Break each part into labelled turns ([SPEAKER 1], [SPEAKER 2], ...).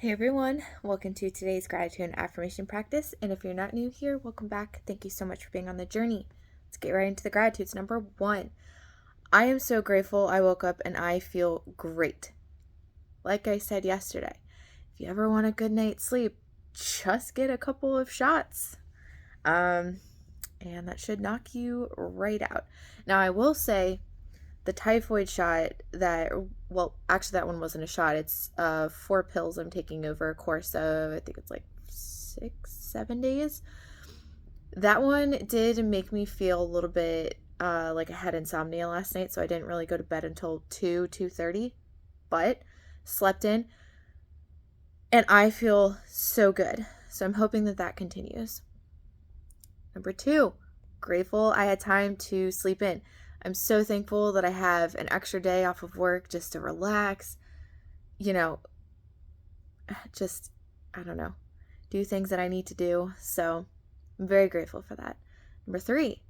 [SPEAKER 1] Hey everyone, welcome to today's gratitude and affirmation practice. And if you're not new here, welcome back. Thank you so much for being on the journey. Let's get right into the gratitudes. Number 1, I am so grateful I woke up and I feel great. Like I said yesterday, if you ever want a good night's sleep, just get a couple of shots. And that should knock you right out. Now, I will say the typhoid shot actually that one wasn't a shot. It's 4 pills I'm taking over a course of, I think it's like 6-7 days. That one did make me feel a little bit like I had insomnia last night, so I didn't really go to bed until 2:30, but slept in and I feel so good. So I'm hoping that continues. Number 2, grateful I had time to sleep in. I'm so thankful that I have an extra day off of work just to relax, just, I don't know, do things that I need to do. So I'm very grateful for that. Number 3,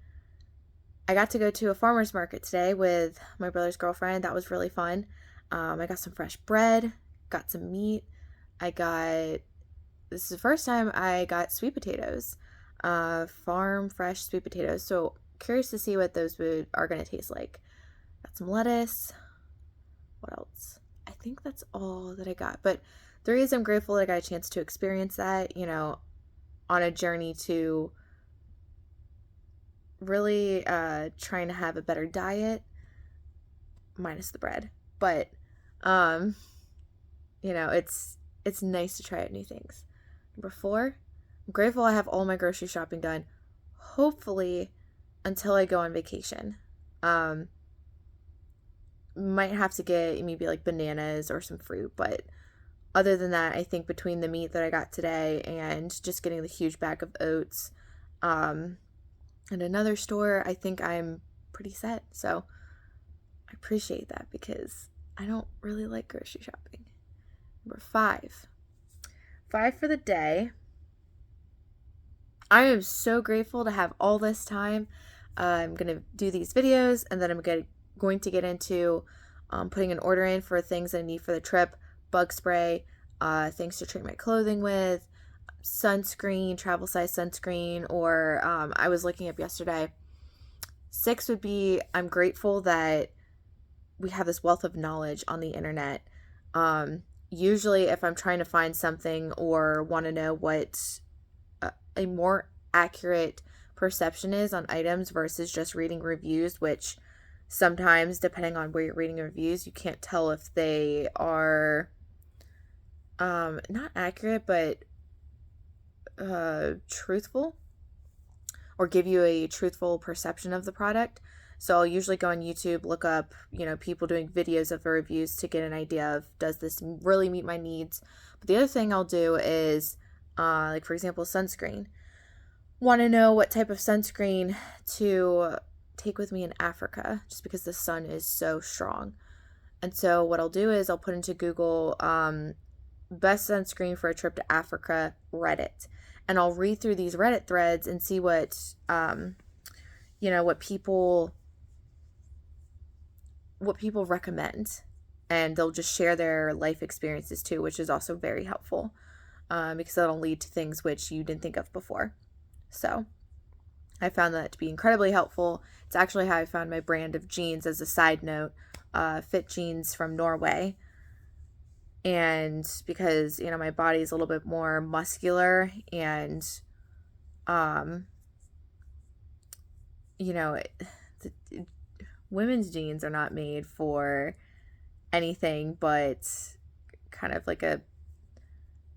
[SPEAKER 1] I got to go to a farmer's market today with my brother's girlfriend. That was really fun. I got some fresh bread, got some meat. This is the first time I got sweet potatoes, farm fresh sweet potatoes. So curious to see what those are going to taste like. Got some lettuce. What else? I think that's all that I got. But the reason I'm grateful that I got a chance to experience that, on a journey to really trying to have a better diet, minus the bread. But, it's nice to try out new things. Number 4, I'm grateful I have all my grocery shopping done. Hopefully until I go on vacation. Might have to get maybe like bananas or some fruit, but other than that, I think between the meat that I got today and just getting the huge bag of oats, and another store, I think I'm pretty set. So I appreciate that because I don't really like grocery shopping. Number 5 for the day. I am so grateful to have all this time. I'm going to do these videos, and then I'm going to get into putting an order in for things I need for the trip. Bug spray, things to treat my clothing with, sunscreen, travel size sunscreen, or I was looking up yesterday. 6 would be, I'm grateful that we have this wealth of knowledge on the internet. Usually if I'm trying to find something or want to know what a more accurate perception is on items versus just reading reviews, which sometimes, depending on where you're reading reviews, you can't tell if they are not accurate, but truthful, or give you a truthful perception of the product. So I'll usually go on YouTube, look up, people doing videos of the reviews to get an idea of, does this really meet my needs? But the other thing I'll do is, like for example, sunscreen. Want to know what type of sunscreen to take with me in Africa, just because the sun is so strong. And so what I'll do is I'll put into Google best sunscreen for a trip to Africa, Reddit, and I'll read through these Reddit threads and see what people recommend, and they'll just share their life experiences too, which is also very helpful, because that'll lead to things which you didn't think of before. So I found that to be incredibly helpful. It's actually how I found my brand of jeans, as a side note, Fit Jeans from Norway. And because, my body's a little bit more muscular, and, women's jeans are not made for anything but kind of like a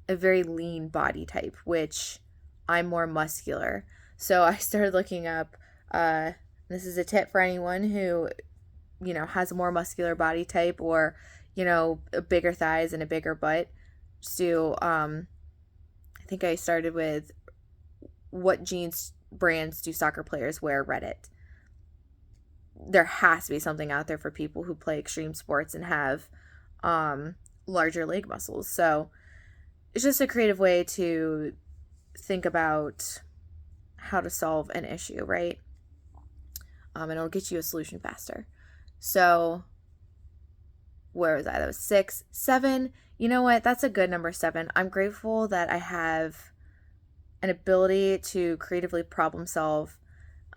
[SPEAKER 1] very lean body type, which I'm more muscular. So I started looking up, this is a tip for anyone who, has a more muscular body type, or, bigger thighs and a bigger butt. Just do, I think I started with, what jeans brands do soccer players wear, Reddit. There has to be something out there for people who play extreme sports and have larger leg muscles. So it's just a creative way to think about how to solve an issue, right? And it'll get you a solution faster. So where was I? That was 6. 7, You know what? That's a good number 7. I'm grateful that I have an ability to creatively problem solve.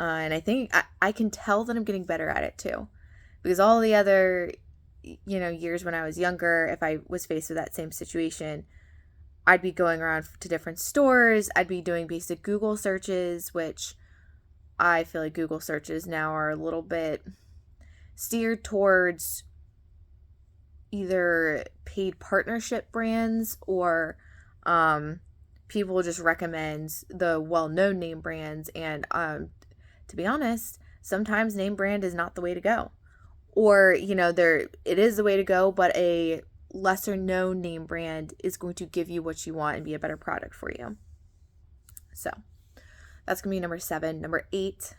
[SPEAKER 1] And I think I can tell that I'm getting better at it too. Because all the other, years when I was younger, if I was faced with that same situation, I'd be going around to different stores. I'd be doing basic Google searches, which I feel like Google searches now are a little bit steered towards either paid partnership brands or people just recommend the well-known name brands. And to be honest, sometimes name brand is not the way to go. Or, it is the way to go, but a lesser known name brand is going to give you what you want and be a better product for you. So that's going to be number 7. Number 8.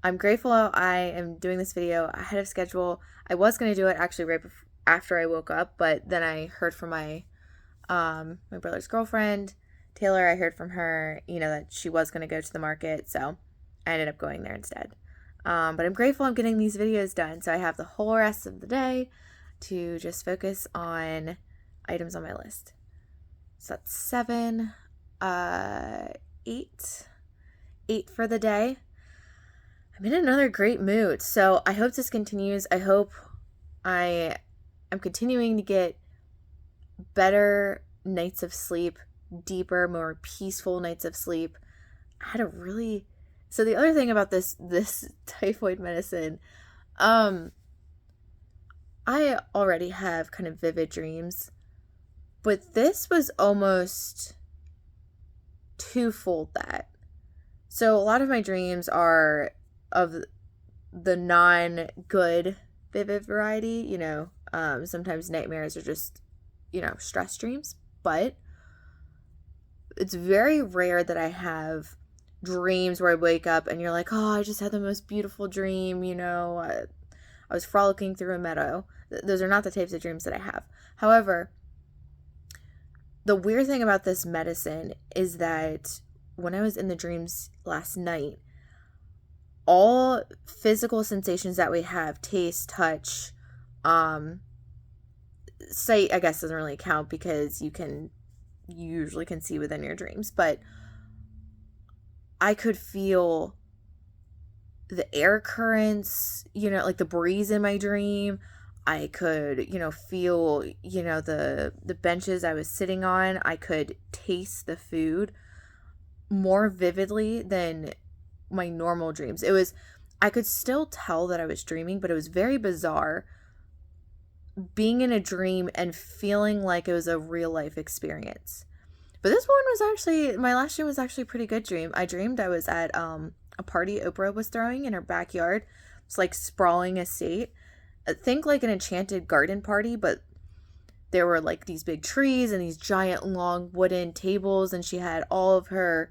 [SPEAKER 1] I'm grateful I am doing this video ahead of schedule. I was going to do it actually right after I woke up, but then I heard from my brother's girlfriend, Taylor. I heard from her, that she was going to go to the market, so I ended up going there instead. But I'm grateful I'm getting these videos done, so I have the whole rest of the day to just focus on items on my list. So that's 7, 8 for the day. I'm in another great mood, so I hope this continues. I hope I am continuing to get better nights of sleep, deeper, more peaceful nights of sleep. I had a really... So the other thing about this typhoid medicine, I already have kind of vivid dreams, but this was almost twofold that. So a lot of my dreams are of the non-good vivid variety, sometimes nightmares are just, stress dreams, but it's very rare that I have dreams where I wake up and you're like, oh, I just had the most beautiful dream, I was frolicking through a meadow. Those are not the types of dreams that I have. However, the weird thing about this medicine is that when I was in the dreams last night, all physical sensations that we have, taste, touch, sight, I guess doesn't really count because you usually can see within your dreams, but I could feel the air currents, like the breeze in my dream. I could, feel, the benches I was sitting on. I could taste the food more vividly than my normal dreams. I could still tell that I was dreaming, but it was very bizarre being in a dream and feeling like it was a real life experience. But this one was actually, my last dream was actually a pretty good dream. I dreamed I was at a party Oprah was throwing in her backyard. It's like sprawling estate. Think like an enchanted garden party, but there were like these big trees and these giant long wooden tables, and she had all of her,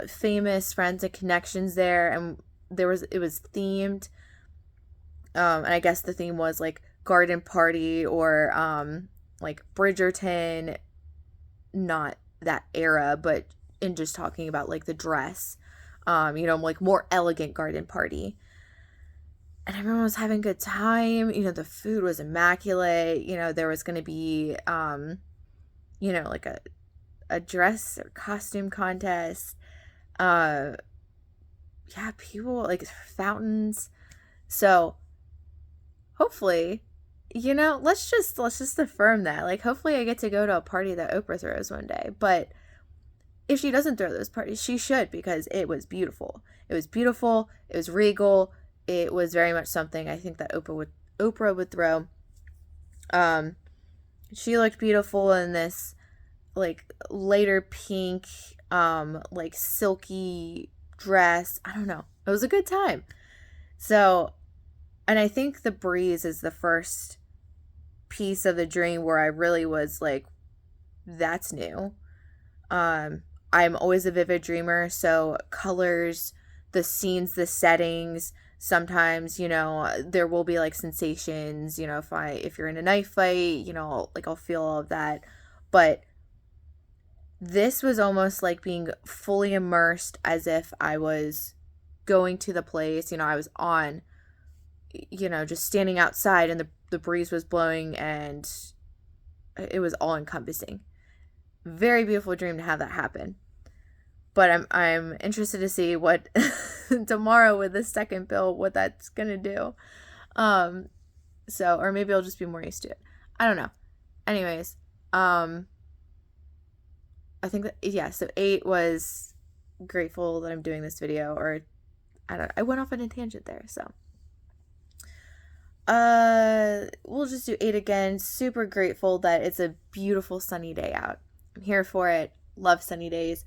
[SPEAKER 1] famous friends and connections there, and it was themed. And I guess the theme was like garden party or like Bridgerton, not that era, but in just talking about like the dress, like more elegant garden party. And everyone was having a good time. The food was immaculate. There was going to be, like a dress or costume contest. People, like fountains. So hopefully, let's just affirm that. Like, hopefully I get to go to a party that Oprah throws one day. But if she doesn't throw those parties, she should, because it was beautiful. It was beautiful. It was regal. It was very much something I think that Oprah would throw. She looked beautiful in this like lighter pink, like silky dress. I don't know. It was a good time. So, and I think the breeze is the first piece of the dream where I really was like, that's new. I'm always a vivid dreamer, so colors, the scenes, the settings, sometimes, there will be like sensations, if you're in a knife fight, I'll feel all of that. But this was almost like being fully immersed, as if I was going to the place, I was on, just standing outside, and the breeze was blowing and it was all encompassing. Very beautiful dream to have that happen. But I'm interested to see what tomorrow with the second pill, what that's gonna do. Or maybe I'll just be more used to it. I don't know. Anyways, I think that, yeah, so 8 was grateful that I'm doing this video, or I went off on a tangent there, so. We'll just do 8 again. Super grateful that it's a beautiful sunny day out. I'm here for it. Love sunny days.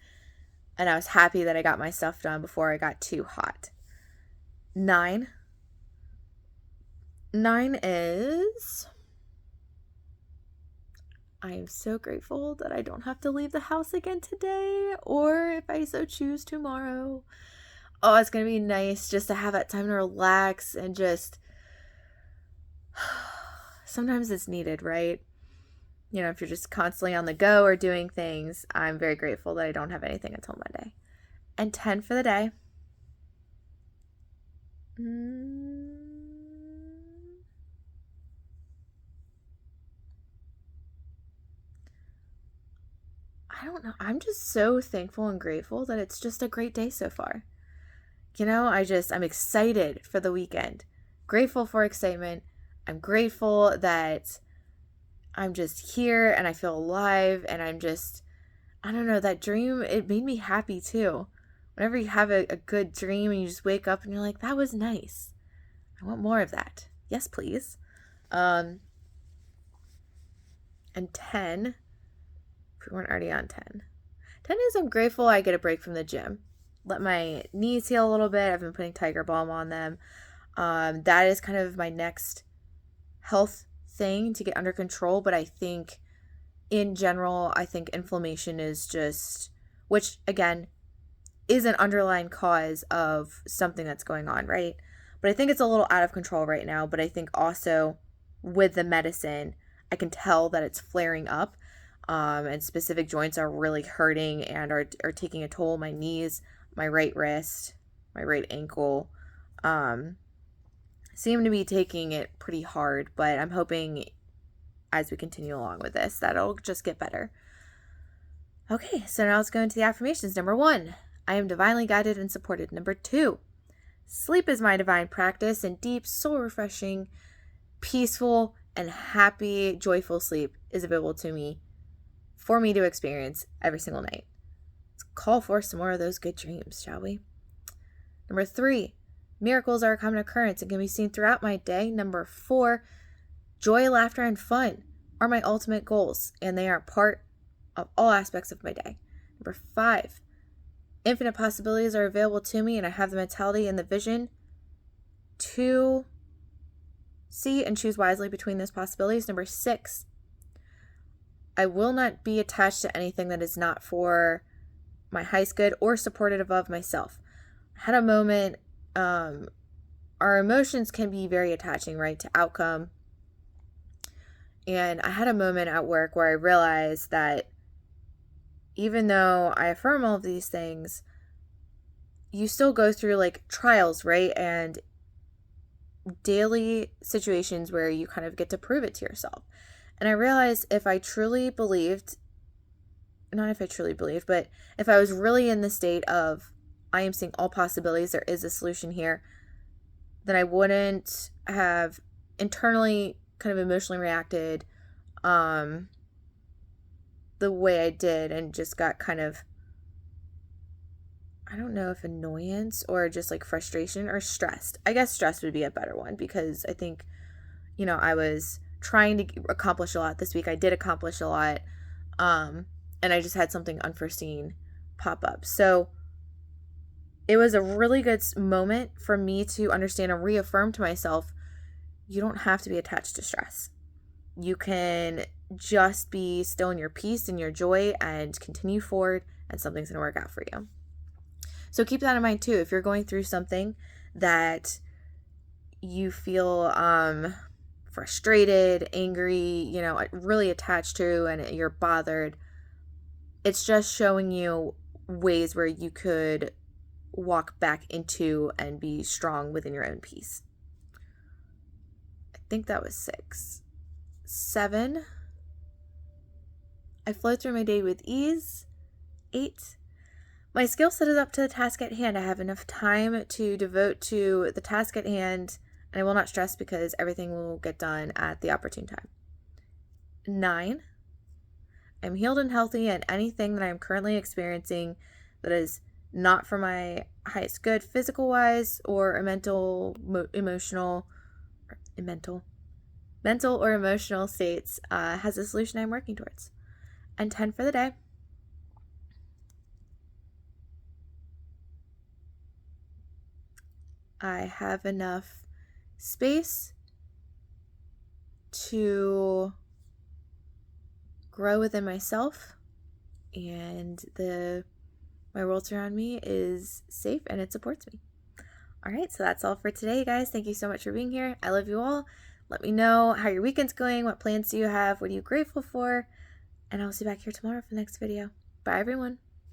[SPEAKER 1] And I was happy that I got my stuff done before I got too hot. 9 is, I am so grateful that I don't have to leave the house again today, or if I so choose tomorrow. Oh, it's going to be nice just to have that time to relax and just, sometimes it's needed, right? You know, if you're just constantly on the go or doing things, I'm very grateful that I don't have anything until Monday. And 10 for the day. I don't know. I'm just so thankful and grateful that it's just a great day so far. You know, I'm excited for the weekend. Grateful for excitement. I'm grateful that I'm just here and I feel alive, and I don't know, that dream, it made me happy too. Whenever you have a good dream and you just wake up and you're like, that was nice. I want more of that. Yes, please. And 10, if we weren't already on 10. 10 is I'm grateful I get a break from the gym. Let my knees heal a little bit. I've been putting Tiger Balm on them. That is kind of my next health thing to get under control, but I think in general, I think inflammation is just, which again is an underlying cause of something that's going on, right? But I think it's a little out of control right now. But I think also with the medicine, I can tell that it's flaring up, and specific joints are really hurting and are taking a toll. My knees, my right wrist, my right ankle, seem to be taking it pretty hard, but I'm hoping as we continue along with this that it'll just get better. Okay, so now let's go into the affirmations. Number 1, I am divinely guided and supported. Number 2, sleep is my divine practice, and deep, soul refreshing, peaceful, and happy, joyful sleep is available to me for me to experience every single night. Let's call for some more of those good dreams, shall we? Number 3, miracles are a common occurrence and can be seen throughout my day. Number 4, joy, laughter, and fun are my ultimate goals, and they are part of all aspects of my day. Number 5, infinite possibilities are available to me, and I have the mentality and the vision to see and choose wisely between those possibilities. Number 6, I will not be attached to anything that is not for my highest good or supportive of myself. I had a moment, our emotions can be very attaching, right, to outcome. And I had a moment at work where I realized that even though I affirm all of these things, you still go through like trials, right? And daily situations where you kind of get to prove it to yourself. And I realized if I was really in the state of I am seeing all possibilities, there is a solution here, then I wouldn't have internally kind of emotionally reacted the way I did and just got kind of, I don't know if annoyance or just like frustration or stressed. I guess stress would be a better one because I think, I was trying to accomplish a lot this week. I did accomplish a lot. And I just had something unforeseen pop up. So it was a really good moment for me to understand and reaffirm to myself, you don't have to be attached to stress. You can just be still in your peace and your joy and continue forward, and something's going to work out for you. So keep that in mind too. If you're going through something that you feel frustrated, angry, really attached to, and you're bothered, it's just showing you ways where you could walk back into and be strong within your own peace. think that was 6. 7, I flow through my day with ease. 8, my skill set is up to the task at hand. I have enough time to devote to the task at hand, and I will not stress because everything will get done at the opportune time. 9, I'm healed and healthy, and anything that I'm currently experiencing that is not for my highest good, physical-wise or mental or emotional states, has a solution I'm working towards. And 10 for the day. I have enough space to grow within myself, and my world around me is safe and it supports me. All right, so that's all for today, guys. Thank you so much for being here. I love you all. Let me know how your weekend's going. What plans do you have? What are you grateful for? And I'll see you back here tomorrow for the next video. Bye, everyone.